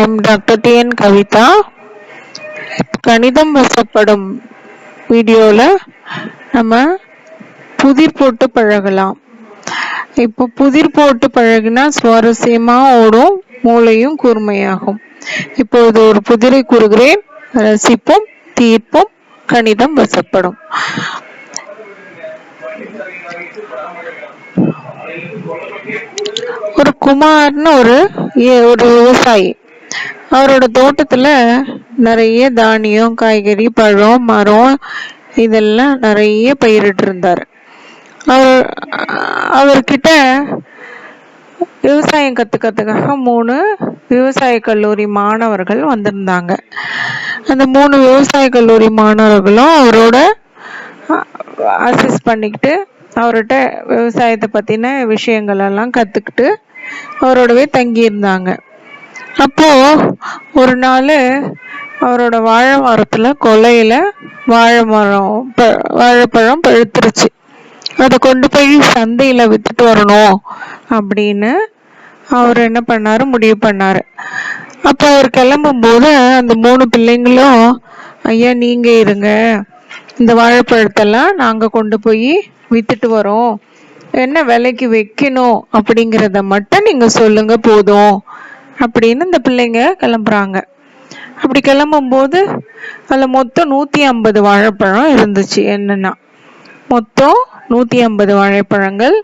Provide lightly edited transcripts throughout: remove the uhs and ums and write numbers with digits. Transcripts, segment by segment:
am Dr. N KAVITHA. கணிதம் வசப்படும் வீடியோல நம்ம புதிர் போட்டு பழகலாம். இப்போ புதிர் போட்டு பழகினா சுவாரஸ்யமா ஓடும், மூளையும் கூர்மையாகும். இப்பொழுது ஒரு புதிரை கூறுகிறேன். ரசிப்போம், தீர்ப்போம், கணிதம் வசப்படும். ஒரு குமார்னு ஒரு விவசாயி, அவரோட தோட்டத்துல நிறைய தானியம், காய்கறி, பழம், மரம் இதெல்லாம் நிறைய பயிரிட்டு இருந்தாரு. அவர்கிட்ட விவசாயம் கத்துக்கிறதுக்காக 3 விவசாய கல்லூரி மாணவர்கள் வந்திருந்தாங்க. அந்த 3 விவசாய கல்லூரி மாணவர்களும் அவரோட அசிஸ்ட் பண்ணிக்கிட்டு அவர்கிட்ட விவசாயத்தை பத்தின விஷயங்கள் எல்லாம் கத்துக்கிட்டு அவரோடவே தங்கி இருந்தாங்க. அப்போ ஒரு நாள் அவரோட வாழை மரத்துல கொலையில வாழைப்பழம் பழுத்துருச்சு. அதை கொண்டு போய் சந்தையில வித்துட்டு வரணும் அப்படின்னு அவர் என்ன பண்ணாரு, முடிவு பண்ணாரு. அப்ப அவர் கிளம்பும் போது அந்த 3 பிள்ளைங்களும், ஐயா நீங்க இருங்க, இந்த வாழைப்பழத்தெல்லாம் நாங்க கொண்டு போய் வித்துட்டு வரோம், என்ன விலைக்கு வைக்கணும் அப்படிங்கிறத மட்டும் நீங்க சொல்லுங்க போதும் அப்படின்னு இந்த பிள்ளைங்க கிளம்புறாங்க. அப்படி கிளம்பும் போது அதுல மொத்தம் 150 வாழைப்பழம் இருந்துச்சு. என்னன்னா மொத்தம் 150 வாழைப்பழங்கள்.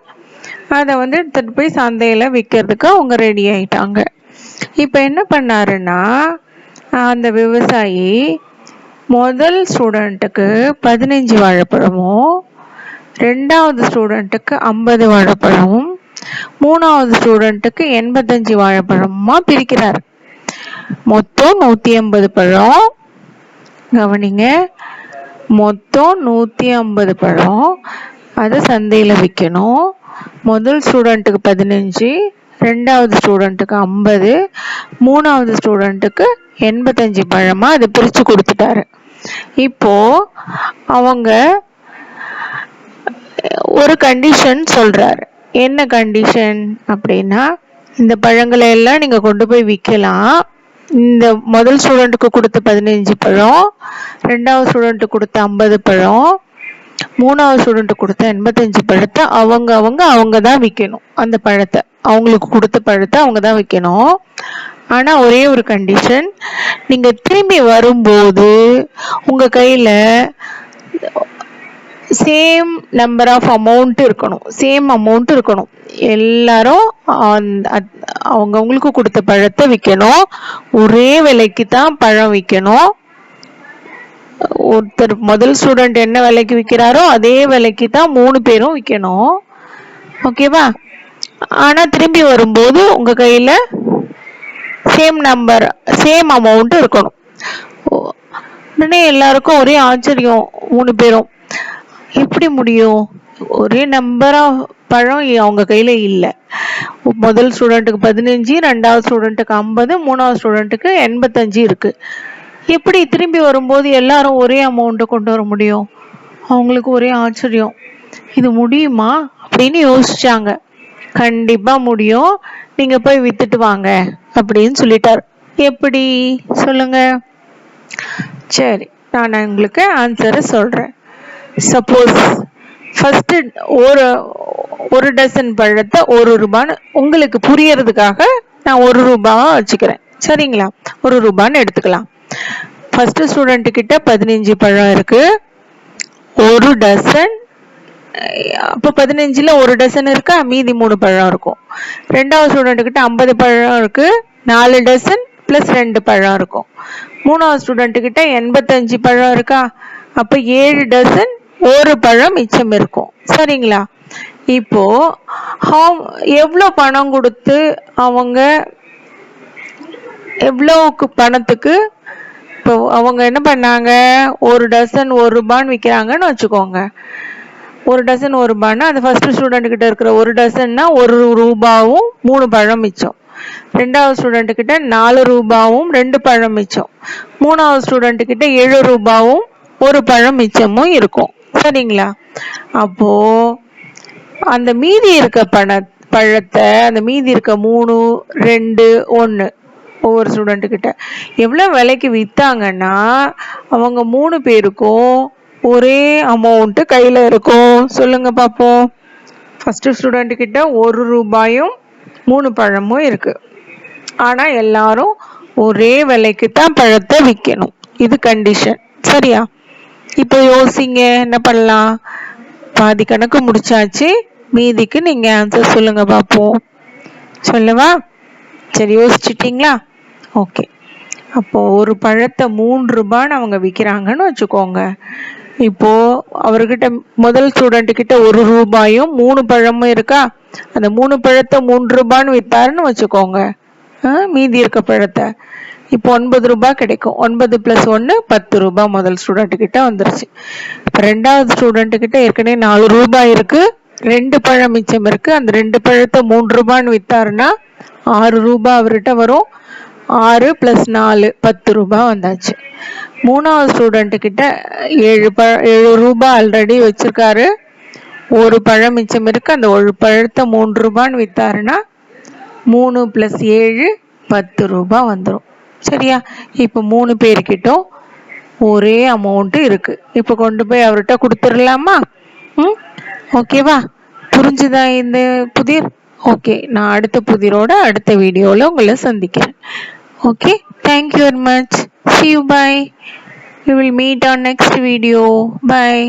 அதை எடுத்துட்டு போய் சந்தையில விற்கிறதுக்கு அவங்க ரெடி ஆயிட்டாங்க. இப்ப என்ன பண்ணாருன்னா, அந்த விவசாயி முதல் ஸ்டூடெண்ட்டுக்கு 15 வாழைப்பழமும், 2வது ஸ்டூடெண்ட்டுக்கு 50 வாழைப்பழமும், 3வது ஸ்டூடெண்ட்டுக்கு 85 வாழைப்பழமா பிரிக்கிறார். மொத்தம் 150 பழம். கவனிங்க, மொத்தம் 150 பழம். அதை சந்தையில விற்கணும். முதல் ஸ்டூடெண்ட்டுக்கு 15, 2வது ஸ்டூடெண்ட்டுக்கு 50, 3வது ஸ்டூடெண்ட்டுக்கு 85 பழமா அதை பிரிச்சு கொடுத்துட்டாரு. இப்போ அவங்க ஒரு கண்டிஷன் சொல்றாரு. என்ன கண்டிஷன் அப்படின்னா, இந்த பழங்களை எல்லாம் நீங்க கொண்டு போய் விற்கலாம். இந்த முதல் ஸ்டூடெண்ட்டுக்கு கொடுத்த 15 பழம், 2வது ஸ்டூடெண்ட்டுக்கு கொடுத்த 50 பழம், 3வது ஸ்டூடெண்ட்டுக்கு கொடுத்த 85 பழத்தை அவங்க தான் விற்கணும். அந்த பழத்தை, அவங்களுக்கு கொடுத்த பழத்தை அவங்க தான் விற்கணும். ஆனா ஒரே ஒரு கண்டிஷன், நீங்க திரும்பி வரும்போது உங்க கையில சேம் நம்பர் ஆஃப் அமௌண்ட் இருக்கணும். எல்லாரும் அவங்களுக்கு கொடுத்த பழத்தை விற்கணும். ஒரே விலைக்கு தான் பழம் விற்கணும். ஒருத்தர் முதல் ஸ்டூடெண்ட் என்ன விலைக்கு விற்கிறாரோ அதே விலைக்கு தான் 3 பேரும் விற்கணும். ஓகேவா? ஆனா திரும்பி வரும்போது உங்க கையில சேம் அமௌண்ட் இருக்கணும். உடனே எல்லாருக்கும் ஒரே ஆச்சரியம். 3 பேரும், எப்படி முடியும்? ஒரே நம்பரா பழம் அவங்க கையில இல்ல. முதல் ஸ்டூடெண்ட்டுக்கு 15, 2வது ஸ்டூடெண்ட்டுக்கு 50, 3வது ஸ்டூடெண்ட்டுக்கு 85 இருக்கு. எப்படி திரும்பி வரும்போது எல்லாரும் ஒரே அமௌண்ட் கொண்டு வர முடியும்? அவங்களுக்கு ஒரே ஆச்சரியம். இது முடியுமா அப்படின்னு யோசிச்சாங்க. கண்டிப்பா முடியும், நீங்க போய் வித்துட்டு வாங்க அப்படின்னு சொல்லிட்டாரு. எப்படி சொல்லுங்க? சரி, நான் உங்களுக்கு ஆன்சரை சொல்றேன். சப்போஸ் ஃபர்ஸ்ட் ஒரு டசன் பழத்தை 1 ரூபான்னு உங்களுக்கு புரியறதுக்காக நான் 1 ரூபாவா வச்சுக்கிறேன். சரிங்களா? 1 ரூபான்னு எடுத்துக்கலாம். ஃபர்ஸ்ட் ஸ்டூடெண்ட் கிட்ட 15 பழம் இருக்கு, 1 டசன். அப்போ 15ல 1 டசன் இருக்கா, மீதி 3 பழம் இருக்கும். 2வது ஸ்டூடெண்ட் கிட்ட 50 பழம் இருக்கு, 4 டசன் பிளஸ் 2 பழம் இருக்கும். 3வது ஸ்டூடெண்ட் கிட்ட 85 பழம் இருக்கா, அப்ப 7 டசன் 1 பழம் மிச்சம் இருக்கும். சரிங்களா? இப்போ எவ்வளவு பணம் கொடுத்து அவங்க எவ்வளவுக்கு பணத்துக்கு இப்போ அவங்க என்ன பண்ணாங்க, 1 டசன் 1 ரூபான்னு விற்கிறாங்கன்னு வச்சுக்கோங்க. 1 டசன் 1 ரூபான்னா அது ஃபர்ஸ்ட் ஸ்டூடெண்ட் கிட்ட இருக்கிற 1 டசன்னா 1 ரூபாவும் 3 பழம் மிச்சம். 2வது ஸ்டூடெண்ட் கிட்ட 4 ரூபாவும் 2 பழம் மிச்சம். 3வது ஸ்டூடெண்ட் கிட்ட 7 ரூபாவும் 1 பழம் மிச்சமும் இருக்கும். சரிங்களா? அப்போ அந்த மீதி இருக்க பழத்தை, அந்த மீதி இருக்க 3, 2, 1 ஒவ்வொரு ஸ்டூடெண்ட் கிட்ட. எவ்வளோ விலைக்கு விற்றாங்கன்னா அவங்க 3 பேருக்கும் ஒரே அமௌண்ட்டு கையில் இருக்கும். சொல்லுங்க பார்ப்போம். ஃபஸ்ட்டு ஸ்டூடெண்ட் கிட்ட 1 ரூபாயும் 3 பழமும் இருக்கு. ஆனால் எல்லாரும் ஒரே விலைக்கு தான் பழத்தை விற்கணும். இது கண்டிஷன். சரியா? இப்போ யோசிங்க, என்ன பண்ணலாம்? பாதி கணக்கு முடிச்சாச்சு, மீதிக்கு நீங்க ஆன்சர் சொல்லுங்க பார்ப்போம். சொல்லவா? சரி, யோசிச்சுட்டீங்களா? ஓகே. அப்போ ஒரு பழத்தை 3 ரூபான்னு அவங்க விற்கிறாங்கன்னு வச்சுக்கோங்க. இப்போ அவர்கிட்ட முதல் ஸ்டூடெண்ட் கிட்ட 1 ரூபாயும் 3 பழமும் இருக்கா? அந்த 3 பழத்தை 3 ரூபான்னு வித்தாருன்னு வச்சுக்கோங்க. மீதி இருக்க பழத்தை இப்போ 9 ரூபாய் கிடைக்கும். 9 + 1 10 ரூபாய் முதல் ஸ்டூடெண்ட் கிட்ட வந்துருச்சு. இப்போ ரெண்டாவது ஸ்டூடெண்ட் கிட்ட ஏற்கனவே 4 ரூபாய் இருக்கு, 2 பழம் மிச்சம் இருக்கு. அந்த 2 பழத்தை 3 ரூபான்னு வித்தாருன்னா 6 ரூபாய் அவர்கிட்ட வரும். 6 + 4 10 ரூபாய் வந்தாச்சு. மூணாவது ஸ்டூடெண்ட் கிட்ட 7 ரூபாய் ஆல்ரெடி வச்சிருக்காரு, ஒரு பழம் மிச்சம் இருக்கு. அந்த ஒரு பழத்தை 3 ரூபான்னு வித்தாருன்னா 3 + 7 10 ரூபாய் வந்துடும். சரியா? இப்போ 3 பேர்கிட்டும் ஒரே அமௌண்ட் இருக்கு. இப்போ கொண்டு போய் அவர்கிட்ட கொடுத்துடலாமா? ஓகேவா? புரிஞ்சுதா இந்த புதிர்? ஓகே, நான் அடுத்த புதிரோட அடுத்த வீடியோவில் உங்களை சந்திக்கிறேன். Okay, thank you very much. See you, bye. We will meet on next video. Bye.